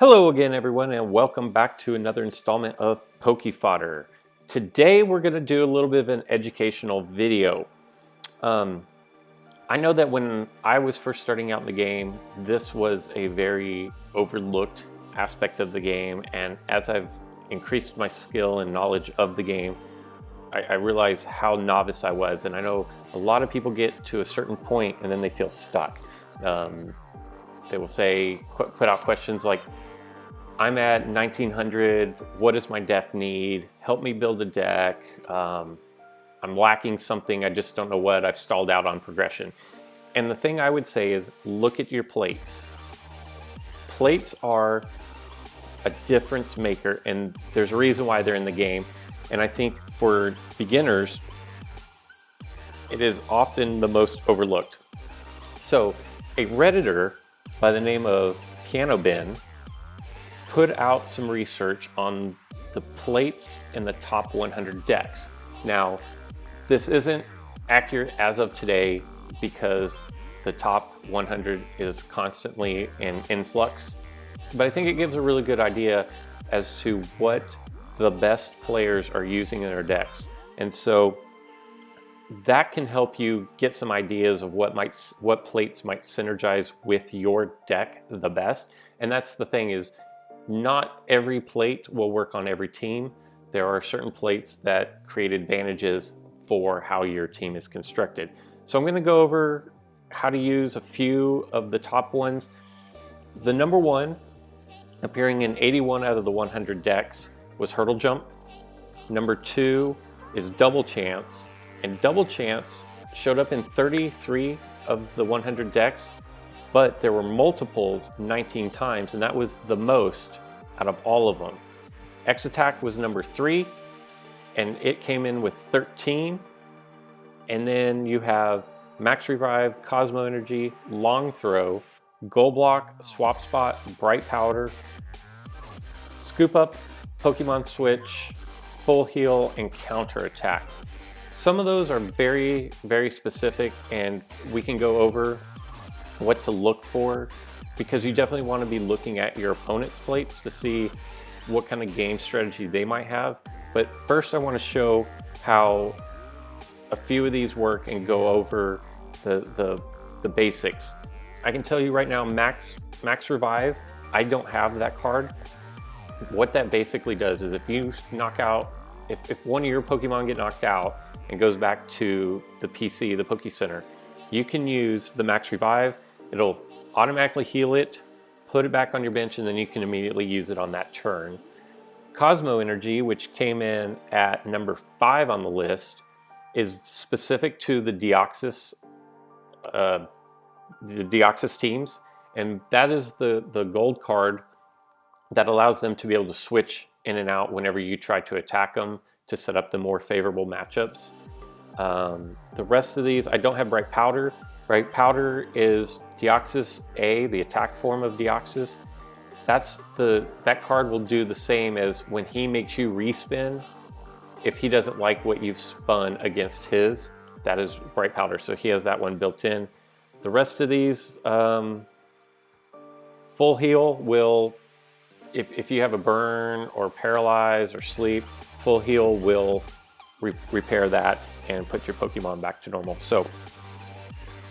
Hello again, everyone, and welcome back to another installment of Poke Fodder. Today we're going to do a little bit of an educational video. I know that when I was first starting out in the game, this was a very overlooked aspect of the game, and as I've increased my skill and knowledge of the game, I realized how novice I was, and I know a lot of people get to a certain point and then they feel stuck. They will say, put out questions like, I'm at 1900, what does my deck need? Help me build a deck. I'm lacking something, I just don't know what, I've stalled out on progression. And the thing I would say is look at your plates. Plates are a difference maker, and there's a reason why they're in the game. And I think for beginners, it is often the most overlooked. So a Redditor by the name of pianobin put out some research on the plates in the top 100 decks. Now, this isn't accurate as of today because the top 100 is constantly in influx, but I think it gives a really good idea as to what the best players are using in their decks. And so that can help you get some ideas of what plates might synergize with your deck the best. And that's the thing, is not every plate will work on every team. There are certain plates that create advantages for how your team is constructed. So I'm going to go over how to use a few of the top ones. The number one, appearing in 81 out of the 100 decks, was Hurdle Jump. Number two is Double Chance, and Double Chance showed up in 33 of the 100 decks, but there were multiples 19 times, and that was the most out of all of them. X Attack was number 3, and it came in with 13. And then you have Max Revive, Cosmo Energy, Long Throw, Goal Block, Swap Spot, Bright Powder, Scoop Up, Pokemon Switch, Full Heal, and Counter Attack. Some of those are very, very specific, and we can go over what to look for, because you definitely want to be looking at your opponent's plates to see what kind of game strategy they might have. But first I want to show how a few of these work and go over the basics. I can tell you right now, Max Revive, I don't have that card. What that basically does is if you knock out, if one of your Pokemon get knocked out and goes back to the PC, the Poke Center, you can use the Max Revive. It'll automatically heal it, put it back on your bench, and then you can immediately use it on that turn. Cosmo Energy, which came in at number 5 on the list, is specific to the Deoxys teams, and that is the gold card that allows them to be able to switch in and out whenever you try to attack them to set up the more favorable matchups. The rest of these, I don't have Bright Powder. Bright Powder is Deoxys A, the attack form of Deoxys. That card will do the same as when he makes you respin. If he doesn't like what you've spun against his, that is Bright Powder, so he has that one built in. The rest of these, Full Heal will, if you have a burn or paralyze or sleep, Full Heal will repair that and put your Pokemon back to normal. So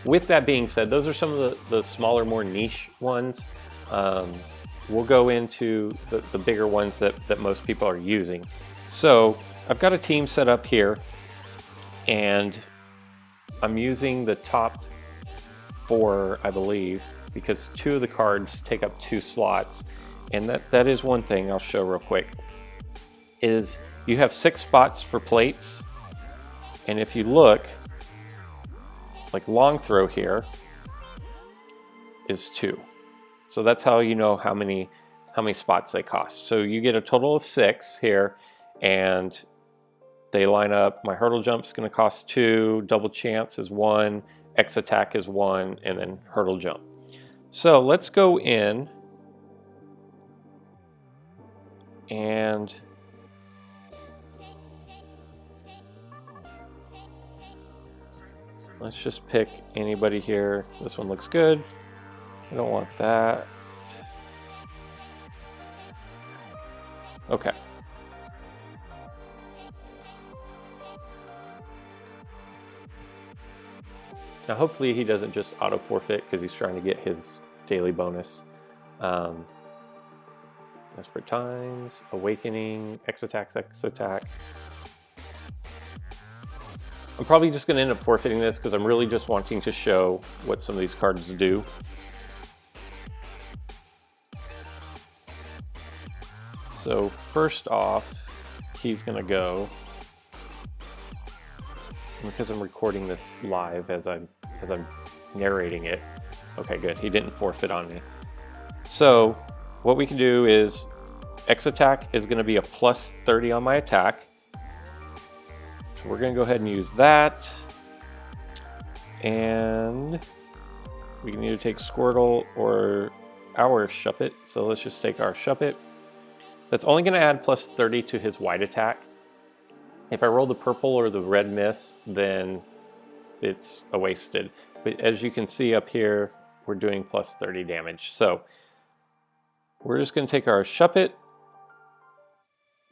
with that being said, those are some of the smaller, more niche ones. We'll go into the bigger ones that most people are using. So I've got a team set up here, and I'm using the top 4, I believe, because 2 of the cards take up 2 slots. And that is one thing I'll show real quick, is you have 6 spots for plates. And if you look, like Long Throw here is 2. So that's how you know how many spots they cost. So you get a total of 6 here, and they line up. My Hurdle Jump's going to cost 2, Double Chance is 1, X Attack is 1, and then Hurdle Jump. So let's go in and let's just pick anybody here. This one looks good. I don't want that. Okay. Now hopefully he doesn't just auto forfeit because he's trying to get his daily bonus. Desperate Times, Awakening, X attack, X attack. I'm probably just going to end up forfeiting this because I'm really just wanting to show what some of these cards do. So first off, he's going to go, because I'm recording this live as I'm narrating it. Okay, good. He didn't forfeit on me. So what we can do is X attack is going to be a plus 30 on my attack. So we're going to go ahead and use that. And we can either take Squirtle or our Shuppet. So let's just take our Shuppet. That's only going to add plus 30 to his white attack. If I roll the purple or the red miss, then it's a wasted. But as you can see up here, we're doing plus 30 damage. So we're just going to take our Shuppet,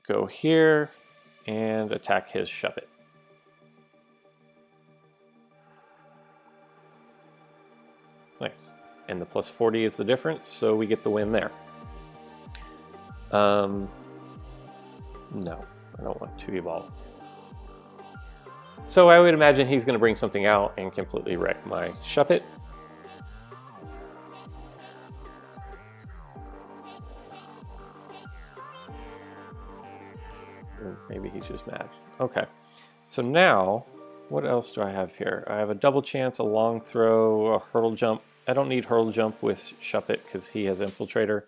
go here, and attack his Shuppet. Nice. And the plus 40 is the difference, so we get the win there. No, I don't want to evolve. So I would imagine he's going to bring something out and completely wreck my Shuppet. Or maybe he's just mad. Okay, so now what else do I have here? I have a double chance, a long throw, a hurdle jump. I don't need hurdle jump with Shuppet because he has Infiltrator.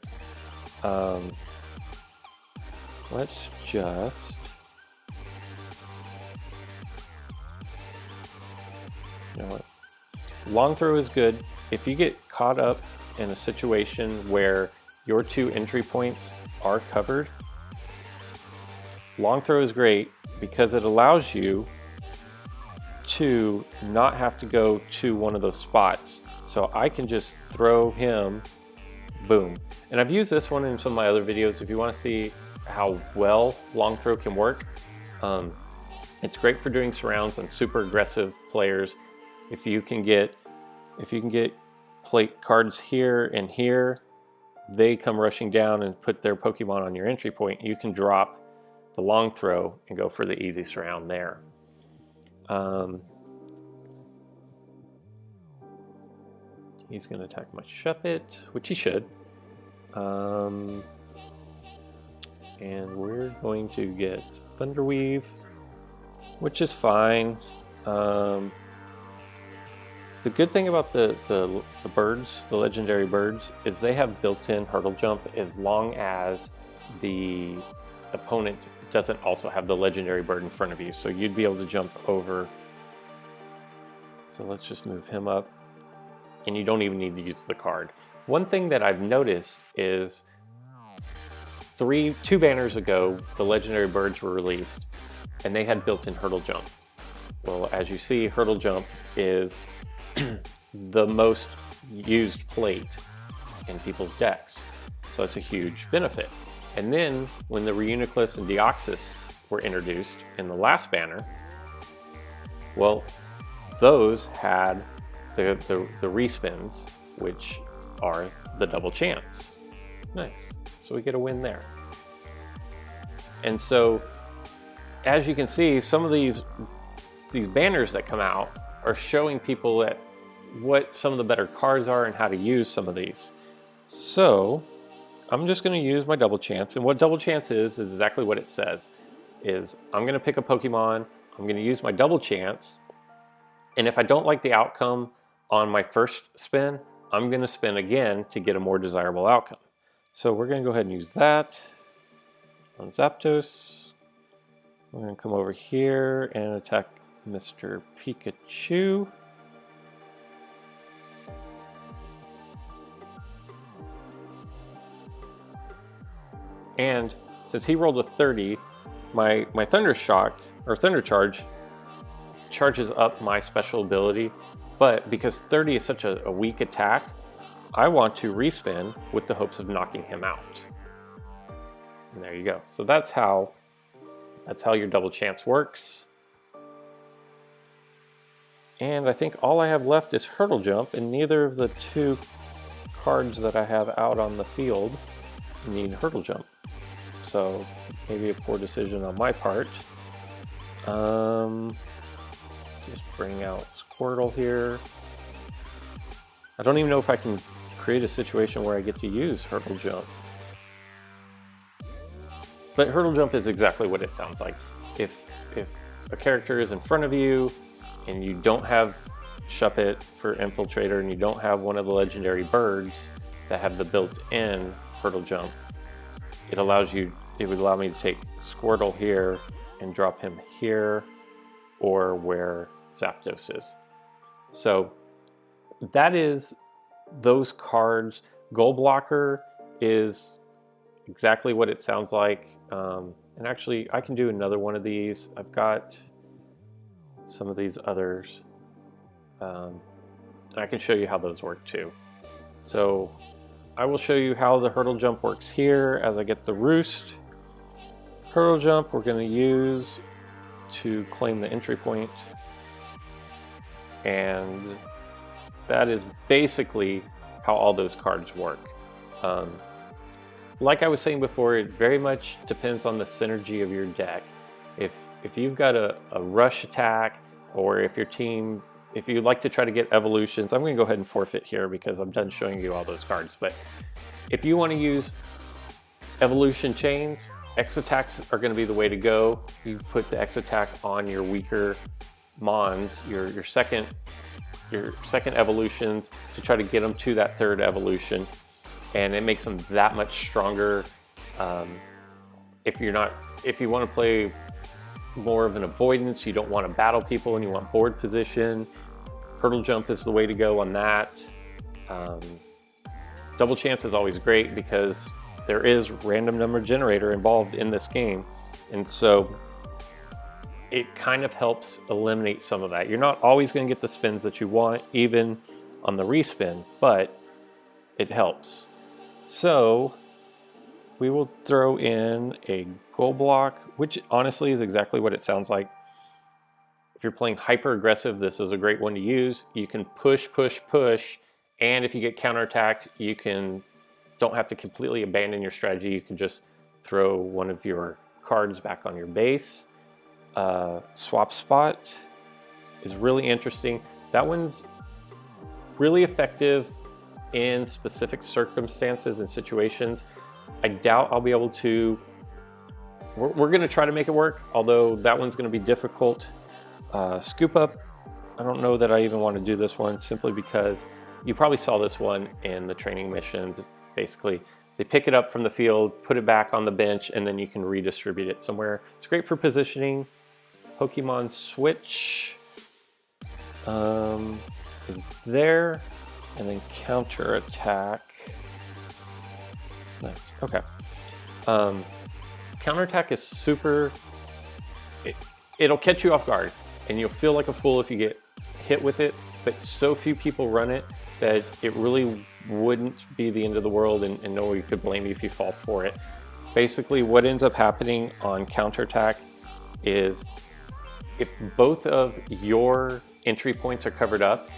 Let's just... You know what? Long throw is good. If you get caught up in a situation where your 2 entry points are covered, long throw is great because it allows you to not have to go to one of those spots. So I can just throw him, boom. And I've used this one in some of my other videos. If you want to see how well long throw can work, it's great for doing surrounds on super aggressive players. If you can get plate cards here and here, they come rushing down and put their Pokemon on your entry point. You can drop the long throw and go for the easy surround there. He's going to attack my Shuppet, which he should. And we're going to get Thunderweave, which is fine. The good thing about the birds, the legendary birds, is they have built-in hurdle jump as long as the opponent doesn't also have the legendary bird in front of you. So you'd be able to jump over. So let's just move him up. And you don't even need to use the card. One thing that I've noticed is 2 banners ago, the legendary birds were released and they had built-in hurdle jump. Well, as you see, hurdle jump is the most used plate in people's decks. So that's a huge benefit. And then when the Reuniclus and Deoxys were introduced in the last banner, well, those had the respins, which are the double chance. Nice. So we get a win there. And so, as you can see, some of these banners that come out are showing people that what some of the better cards are and how to use some of these. So I'm just going to use my double chance, and what double chance is exactly what it says. Is I'm going to pick a Pokemon, I'm going to use my double chance, and if I don't like the outcome on my first spin, I'm going to spin again to get a more desirable outcome. So we're going to go ahead and use that on Zapdos. We're going to come over here and attack Mr. Pikachu. And since he rolled a 30, my Thunder Shock, or Thunder Charge, charges up my special ability. But because 30 is such a weak attack, I want to respin with the hopes of knocking him out. And there you go. So that's how your double chance works. And I think all I have left is hurdle jump, and neither of the two cards that I have out on the field need hurdle jump. So maybe a poor decision on my part. Just bring out Squirtle here. I don't even know if I can create a situation where I get to use hurdle jump. But hurdle jump is exactly what it sounds like. If a character is in front of you and you don't have Shuppet for Infiltrator and you don't have one of the legendary birds that have the built-in hurdle jump, it would allow me to take Squirtle here and drop him here or where Zapdos is. So that is those cards. Goal Blocker is exactly what it sounds like. And actually, I can do another one of these. I've got some of these others. And I can show you how those work too. So I will show you how the hurdle jump works here as I get the roost. Hurdle jump we're going to use to claim the entry point. And that is basically how all those cards work. Like I was saying before, it very much depends on the synergy of your deck. If you've got a rush attack, or if you like to try to get evolutions, I'm going to go ahead and forfeit here because I'm done showing you all those cards. But if you want to use evolution chains, X attacks are going to be the way to go. You put the X attack on your weaker Mons, your second evolutions, to try to get them to that third evolution, and it makes them that much stronger. If you want to play more of an avoidance, you don't want to battle people and you want board position, hurdle jump is the way to go on that. Double chance is always great because there is random number generator involved in this game, and so it kind of helps eliminate some of that. You're not always going to get the spins that you want, even on the respin, but it helps. So we will throw in a goal block, which honestly is exactly what it sounds like. If you're playing hyper aggressive, this is a great one to use. You can push, push, push, and if you get counterattacked, you don't have to completely abandon your strategy. You can just throw one of your cards back on your base. Swap Spot is really interesting. That one's really effective in specific circumstances and situations. I doubt I'll be able to. We're going to try to make it work, although that one's going to be difficult. Scoop Up, I don't know that I even want to do this one, simply because you probably saw this one in the training missions. Basically, they pick it up from the field, put it back on the bench, and then you can redistribute it somewhere. It's great for positioning. Pokemon Switch is there, and then Counter Attack. Nice. Okay. Counter Attack is super. It'll catch you off guard, and you'll feel like a fool if you get hit with it. But so few people run it that it really wouldn't be the end of the world, and nobody could blame you if you fall for it. Basically, what ends up happening on Counter Attack is, if both of your entry points are covered up,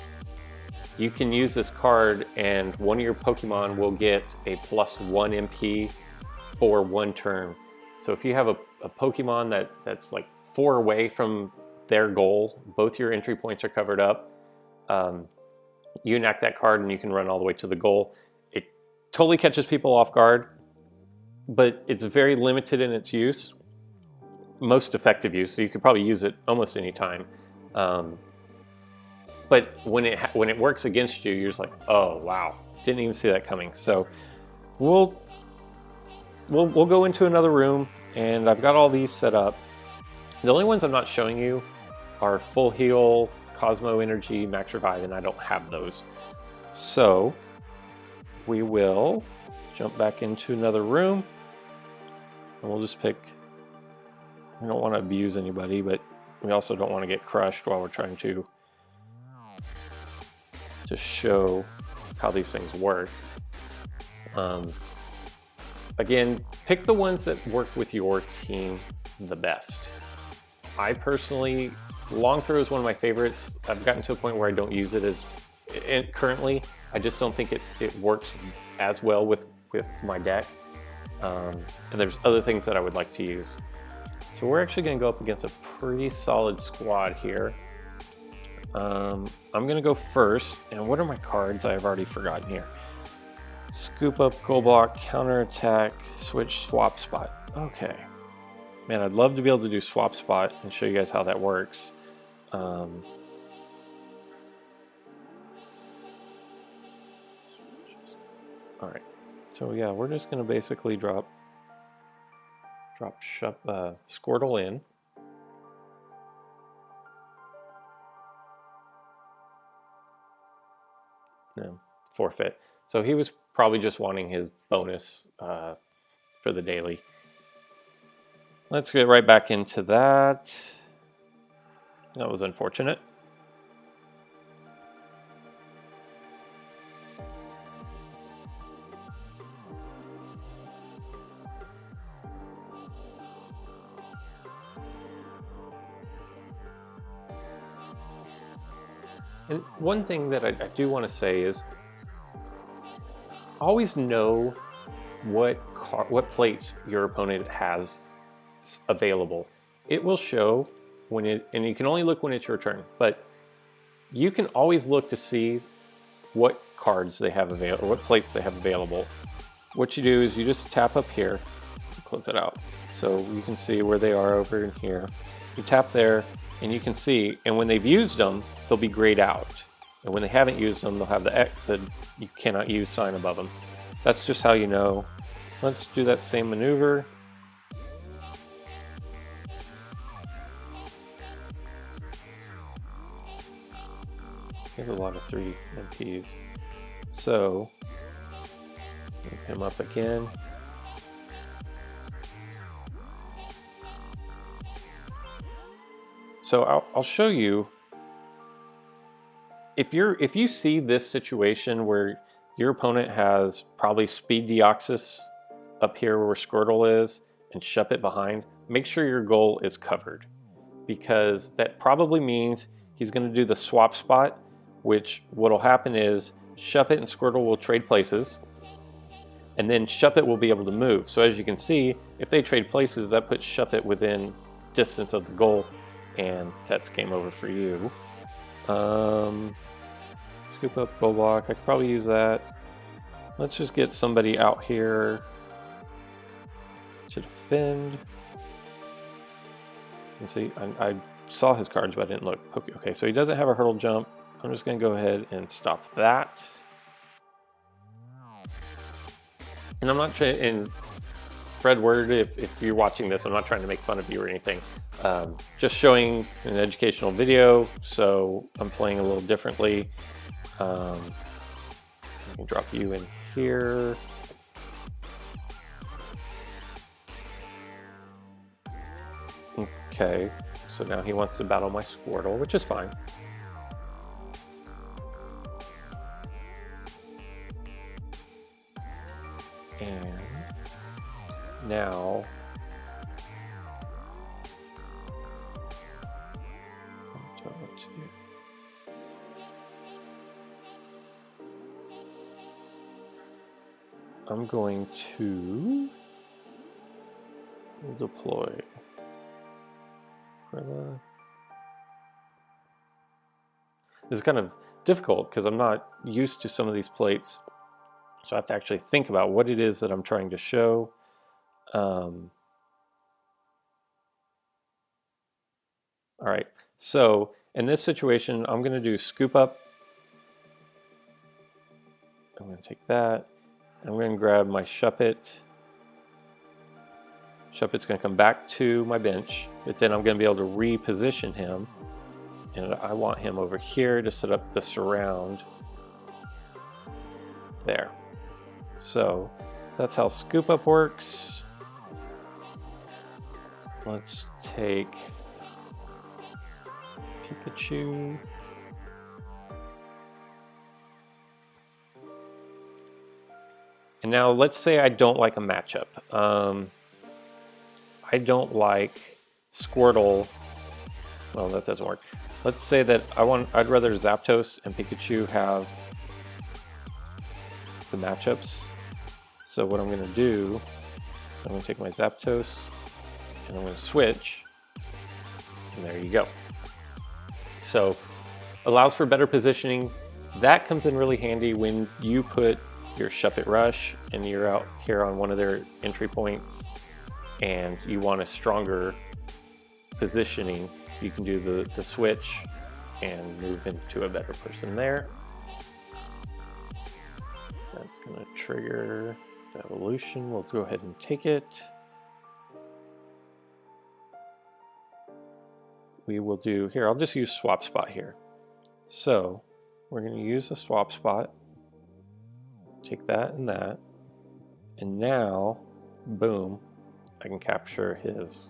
you can use this card and one of your Pokemon will get a +1 MP for one turn. So if you have a Pokemon that's like 4 away from their goal, both your entry points are covered up, you enact that card and you can run all the way to the goal. It totally catches people off guard, but it's very limited in its use. Most effective use, so you could probably use it almost any time. But when it works against you, you're just like, oh wow, didn't even see that coming. So we'll go into another room, and I've got all these set up. The only ones I'm not showing you are Full Heal, Cosmo Energy, Max Revive, and I don't have those. So we will jump back into another room, and we'll just pick. We don't want to abuse anybody, but we also don't want to get crushed while we're trying to show how these things work. again, pick the ones that work with your team the best. I personally, long throw is one of my favorites. I've gotten to a point where I don't use it as currently. I just don't think it works as well with my deck. And there's other things that I would like to use. So we're actually going to go up against a pretty solid squad here. I'm going to go first. And what are my cards? I've already forgotten here. Scoop up, goal block, counterattack, switch, swap spot. Okay. Man, I'd love to be able to do swap spot and show you guys how that works. All right. So yeah, we're just going to basically drop Squirtle in. No, forfeit. So he was probably just wanting his bonus for the daily. Let's get right back into that. That was unfortunate. And one thing that I do want to say is always know what plates your opponent has available. It will show when and you can only look when it's your turn, but you can always look to see what cards they have available, or what plates they have available. What you do is you just tap up here, close it out, so you can see where they are over in here. You tap there, and you can see, and when they've used them, they'll be grayed out. And when they haven't used them, they'll have the you cannot use sign above them. That's just how you know. Let's do that same maneuver. There's a lot of 3 MPs. So, move him up again. So I'll show you. If you see this situation where your opponent has probably Speed Deoxys up here where Squirtle is and Shuppet behind, make sure your goal is covered, because that probably means he's going to do the swap spot, which what'll happen is Shuppet and Squirtle will trade places, and then Shuppet will be able to move. So as you can see, if they trade places, that puts Shuppet within distance of the goal, and that's game over for you. Scoop up, goal block. I could probably use that. Let's just get somebody out here to defend. And see, I saw his cards, but I didn't look. Okay, so he doesn't have a hurdle jump. I'm just going to go ahead and stop that. And I'm not trying, and Fred Word, if you're watching this, I'm not trying to make fun of you or anything. Just showing an educational video, so I'm playing a little differently. I can drop you in here. Okay, so now he wants to battle my Squirtle, which is fine. And now I'm going to deploy This is kind of difficult because I'm not used to some of these plates, so I have to actually think about what it is that I'm trying to show. All right, so in this situation, I'm going to do scoop up. I'm going to take that. I'm going to grab my Shuppet. Shuppet's going to come back to my bench, but then I'm going to be able to reposition him. And I want him over here to set up the surround. There. So that's how scoop up works. Let's take Pikachu. And now let's say I don't like a matchup. I don't like Squirtle. Well, that doesn't work. Let's say that I'd rather Zapdos and Pikachu have the matchups. So what I'm gonna do is I'm gonna take my Zapdos and I'm gonna switch, and there you go. So allows for better positioning. That comes in really handy when you put your Shuppet Rush and you're out here on one of their entry points and you want a stronger positioning. You can do the switch and move into a better person there. That's gonna trigger the evolution. We'll go ahead and take it. We will do, here, I'll just use swap spot here. So we're gonna use the swap spot, take that, and now, boom, I can capture his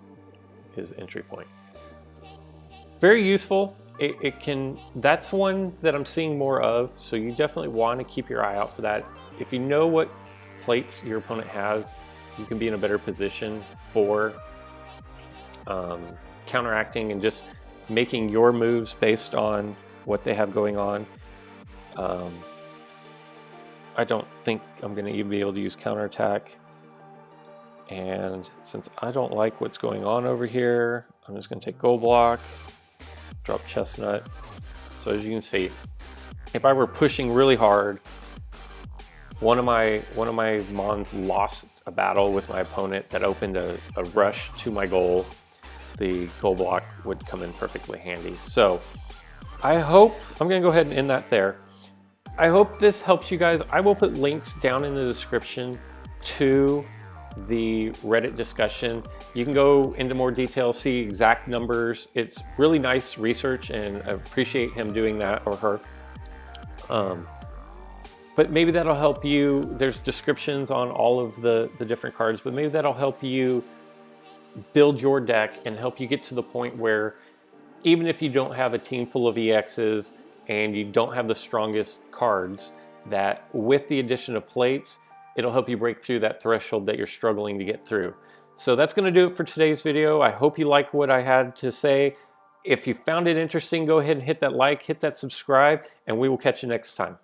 entry point. Very useful. It can, that's one that I'm seeing more of, so you definitely want to keep your eye out for that. If you know what plates your opponent has, you can be in a better position for counteracting and just making your moves based on what they have going on. I don't think I'm going to even be able to use counterattack. And since I don't like what's going on over here, I'm just going to take Gold Block, drop Chestnut. So as you can see, if I were pushing really hard, one of my Mons lost a battle with my opponent that opened a rush to my goal. The Gold Block would come in perfectly handy. So I hope, I'm going to go ahead and end that there. I hope this helps you guys. I will put links down in the description to the Reddit discussion. You can go into more detail, see exact numbers. It's really nice research and I appreciate him doing that, or her. But maybe that'll help you. There's descriptions on all of the different cards, but maybe that'll help you build your deck and help you get to the point where even if you don't have a team full of EXs and you don't have the strongest cards, that with the addition of plates, it'll help you break through that threshold that you're struggling to get through. So that's going to do it for today's video. I hope you like what I had to say. If you found it interesting, go ahead and hit that like, hit that subscribe, and we will catch you next time.